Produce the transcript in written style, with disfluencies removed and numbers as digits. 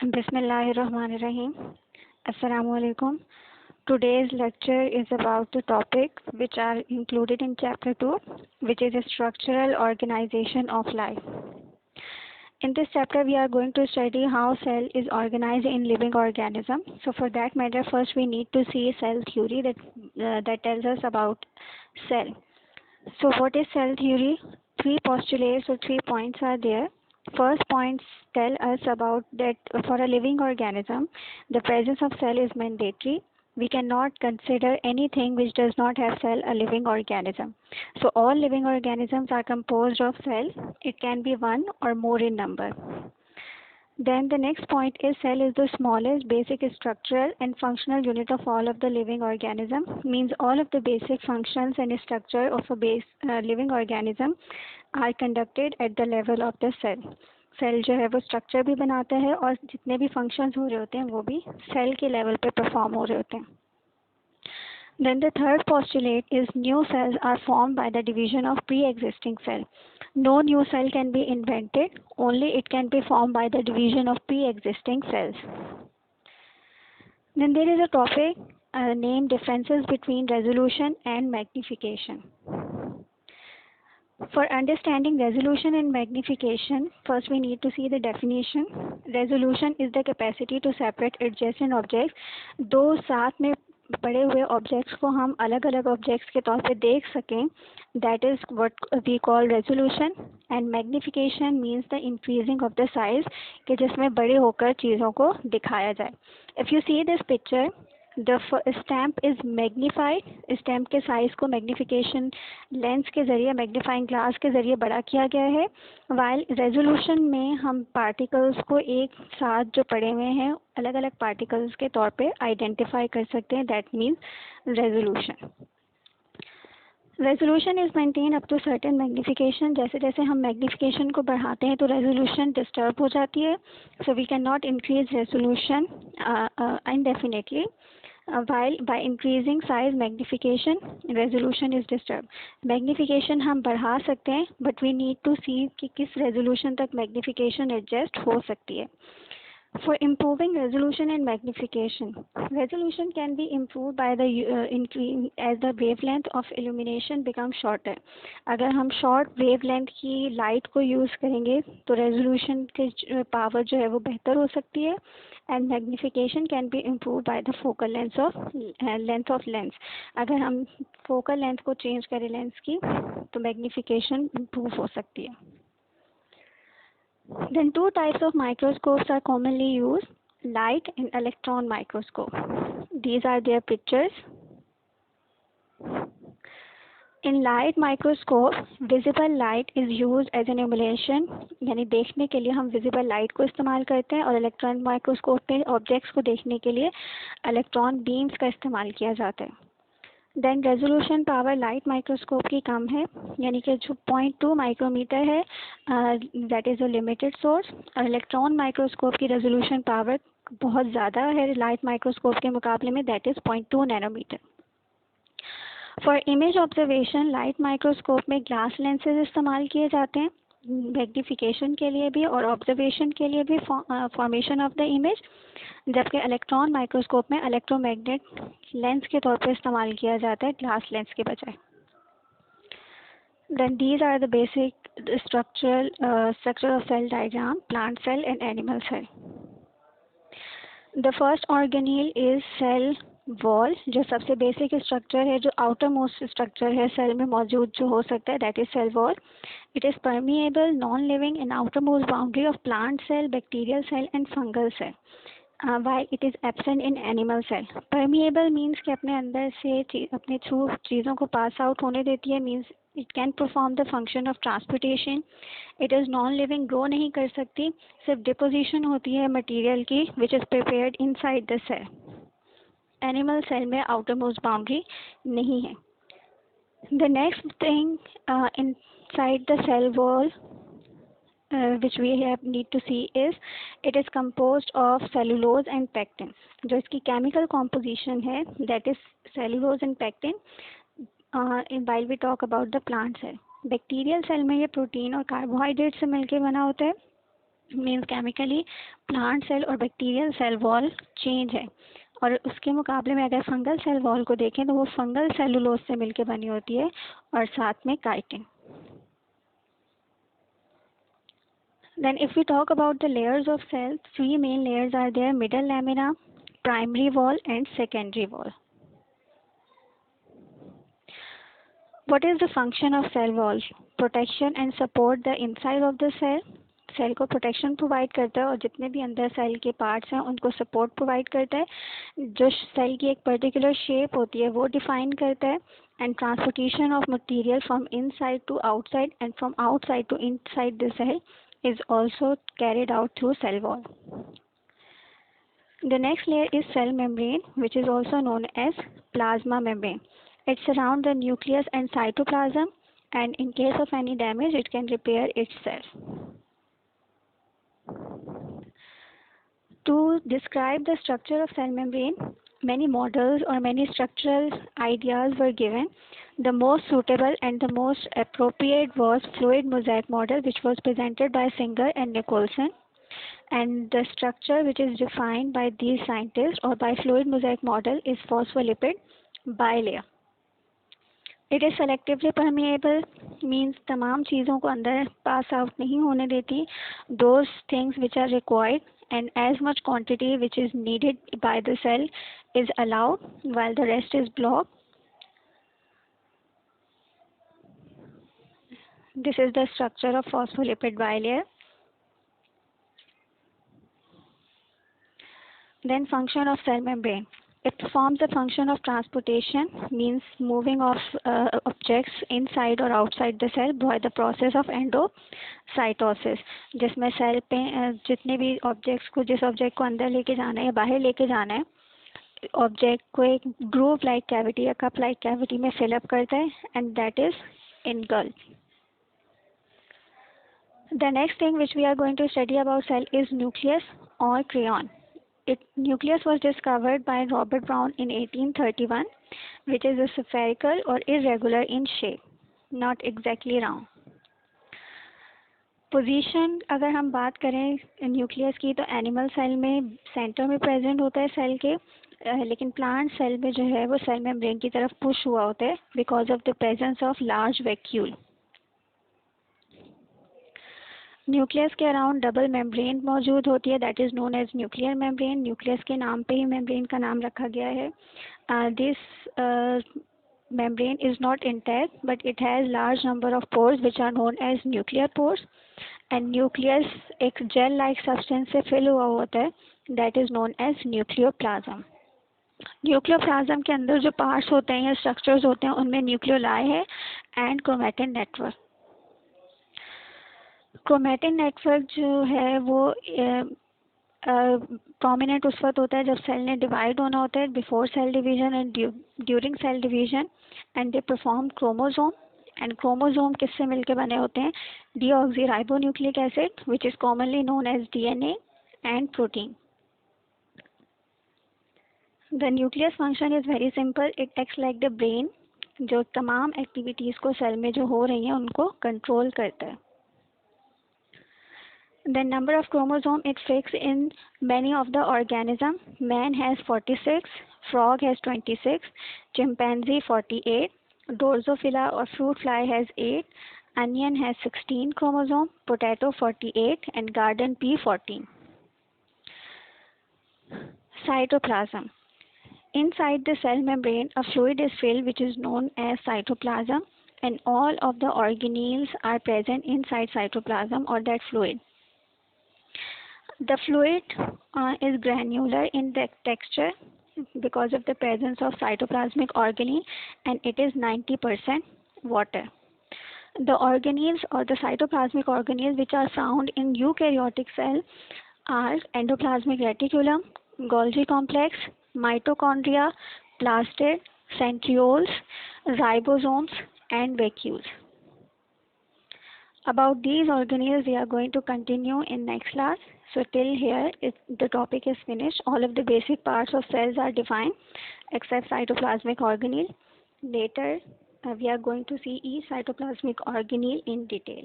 Bismillahirrahmanirrahim. Assalamu alaikum. Today's lecture is about the topic which are included in chapter 2, which is a structural organization of life. In this chapter, we are going to study how cell is organized in living organism. So for that matter, first we need to see cell theory that tells us about cell. So what is cell theory? Three postulates or 3 points are there. First points tell us about that for a living organism, the presence of cell is mandatory. We cannot consider anything which does not have cell a living organism. So all living organisms are composed of cell. It can be one or more in number. Then the next point is cell is the smallest basic structural and functional unit of all of the living organism. Means all of the basic functions and structure of a living organism are conducted at the level of the cell. Cell जो है वो structure भी बनाता है और जितने भी functions हो रहे होते हैं वो भी सेल के लेवल पे परफॉर्म हो रहे होते हैं. Then the third postulate is new cells are formed by the division of pre-existing cell. No new cell can be invented, only it can be formed by the division of pre-existing cells. Then there is a topic named differences between resolution and magnification. For understanding resolution and magnification, first we need to see the definition. Resolution is the capacity to separate adjacent objects. दो साथ में पड़े हुए objects को हम अलग अलग objects के तौर पे देख सकें, that is what we call resolution. And magnification means the increasing of the size, कि जिसमें बड़े होकर चीज़ों को दिखाया जाए. If you see this picture, the stamp is magnified. Stamp के साइज़ को मैग्निफिकेशन लेंस के ज़रिए, मैग्नीफाइंग ग्लास के ज़रिए बड़ा किया गया है. वाइल रेजोल्यूशन में हम पार्टिकल्स को एक साथ जो पड़े हुए हैं अलग अलग पार्टिकल्स के तौर पे आइडेंटिफाई कर सकते हैं. That means resolution. Resolution is maintain up to certain magnification. जैसे जैसे हम मैग्निफिकेशन को बढ़ाते हैं तो रेजोल्यूशन डिस्टर्ब हो जाती है. So we can not increase resolution indefinitely. While by increasing size magnification, resolution is disturbed. Magnification हम बढ़ा सकते हैं, but we need to see कि किस resolution तक magnification adjust हो सकती है. For improving resolution and magnification, resolution can be improved by the increase as the wavelength of illumination becomes shorter. अगर हम short wavelength की light को use करेंगे तो resolution की power जो है वो बेहतर हो सकती है. And magnification can be improved by the focal length of lens. अगर हम focal length को change करें lens की तो magnification improve हो सकती है. Then two types of microscopes are commonly used, light and electron microscope. These are their pictures. In light microscope, visible light is used as an emulsion, यानी देखने के लिए हम visible light को इस्तेमाल करते हैं. और electron microscope में objects को देखने के लिए electron beams का इस्तेमाल किया जाता है. Then resolution power light microscope की कम है, यानी कि जो 0.2 माइक्रोमीटर है that is a limited source. और इलेक्ट्रॉन माइक्रोस्कोप की रेजोल्यूशन पावर बहुत ज़्यादा है लाइट माइक्रोस्कोप के मुकाबले में, that is 0.2 nanometer. For image observation light microscope में ग्लास लेंसेज इस्तेमाल किए जाते हैं, मैग्निफिकेशन के लिए भी और ऑब्जर्वेशन के लिए भी, फॉर्मेशन ऑफ द इमेज. जबकि इलेक्ट्रॉन माइक्रोस्कोप में इलेक्ट्रोमैग्नेट लेंस के तौर पर इस्तेमाल किया जाता है ग्लास लेंस के बजाय. Then these are the basic structure of cell diagram, plant cell and animal cell. The first organelle is cell wall, जो सबसे बेसिक स्ट्रक्चर है, जो आउटर मोस्ट स्ट्रक्चर है सेल में मौजूद जो हो सकता है, that is cell wall. It is permeable, non living in outer most boundary of plant cell, bacterial cell and fungal cell. While it is absent in animal cell. Permeable means कि अपने अंदर से अपने थ्रू चीज़ों को pass out होने देती है. Means it can perform the function of transportation. It is non living, grow नहीं कर सकती, सिर्फ डिपोजिशन होती है मटेरियल की which is prepared inside the cell. Animal cell में आउटर मोस्ट बाउंड्री नहीं है. The next thing inside the cell wall which we need to see is it is composed of cellulose and pectin. जो इसकी chemical composition है that is cellulose and pectin. While we talk about the plant cell, bacterial cell में ये protein और carbohydrate से मिलके बना होता है. मीन्स केमिकली प्लांट सेल और बैक्टीरियल सेल वॉल चेंज है, और उसके मुकाबले में अगर फंगल सेल वॉल को देखें तो वो फंगल सेलुलोज से मिलकर बनी होती है और साथ में chitin. Then if we talk about the layers of cells, three main layers are there: middle lamina, primary wall and secondary wall. What is the function of cell wall? Protection and support the inside of the cell. Cell को protection provide करता है और जितने भी अंदर cell के parts हैं उनको सपोर्ट प्रोवाइड करता है. जो सेल की एक पर्टिकुलर शेप होती है वो डिफाइन करता है. And transportation of material from inside to outside and from outside to inside the cell is also carried out through cell wall. The next layer is cell membrane, which is also known as plasma membrane. It surrounds the nucleus and cytoplasm, and in case of any damage it can repair itself. To describe the structure of cell membrane, many models or many structural ideas were given. The most suitable and the most appropriate was fluid mosaic model, which was presented by Singer and Nicholson. And the structure which is defined by these scientists or by fluid mosaic model is phospholipid bilayer. It is selectively permeable, means तमाम चीज़ों को अंदर pass out नहीं होने देती. Those things which are required and as much quantity which is needed by the cell is allowed, while the rest is blocked. This is the structure of phospholipid bilayer. Then function of cell membrane. It performs the function of transportation, means moving of objects inside or outside the cell by the process of endocytosis, जिसमें cell पे जितने भी objects को जिस object को अंदर लेके जाना है या बाहर लेके जाना है, ऑब्जेक्ट को एक ग्रूव लाइक कैविटी या कप लाइक कैविटी में फिलअप करता है, and that is engulfed. The next thing which we are going to study about cell is nucleus or prion. Nucleus was discovered by Robert Brown in 1831, which is a spherical or irregular in shape, not exactly round. Position अगर हम बात करें nucleus की तो animal cell में centre में present होता है सेल के, लेकिन प्लांट सेल में जो है वो सेल मेम्ब्रेन की तरफ पुश हुआ होता है because of the presence of large vacuole. Nucleus के अराउंड डबल मेम्ब्रेन मौजूद होती है, that is known as nuclear membrane. Nucleus के नाम पे ही मेम्ब्रेन का नाम रखा गया है. This membrane is not intact, but it has large number of pores which are known as nuclear pores. And nucleus एक gel like substance से fill हुआ होता है, that is known as nucleoplasm. Nucleoplasm के अंदर जो पार्ट्स होते हैं या स्ट्रक्चर्स होते हैं उनमें न्यूक्लियोलाई है and chromatin network. Chromatin network जो है वो प्रोमिनेंट उस वक्त होता है जब सेल ने डिवाइड होना होता है, before cell division and during cell division, and they perform chromosome. And chromosome किससे मिलके बने होते हैं? Deoxyribonucleic acid which is commonly known as DNA and protein. The nucleus function is very simple. It acts like the brain, जो तमाम activities को cell में जो हो रही हैं उनको कंट्रोल करता है. The number of chromosome it fixed in many of the organism. Man has 46, frog has 26, chimpanzee 48, Drosophila or fruit fly has 8, onion has 16 chromosome, potato 48 and garden pea 14. Cytoplasm. Inside the cell membrane, a fluid is filled which is known as cytoplasm, and all of the organelles are present inside cytoplasm or that fluid. The fluid is granular in the texture because of the presence of cytoplasmic organelle, and it is 90% water. The organelles or the cytoplasmic organelles which are found in eukaryotic cell are endoplasmic reticulum, Golgi complex, mitochondria, plastid, centrioles, ribosomes and vacuoles. About these organelles we are going to continue in next class. So till here the topic is finished. All of the basic parts of cells are defined except cytoplasmic organelle. Later we are going to see each cytoplasmic organelle in detail.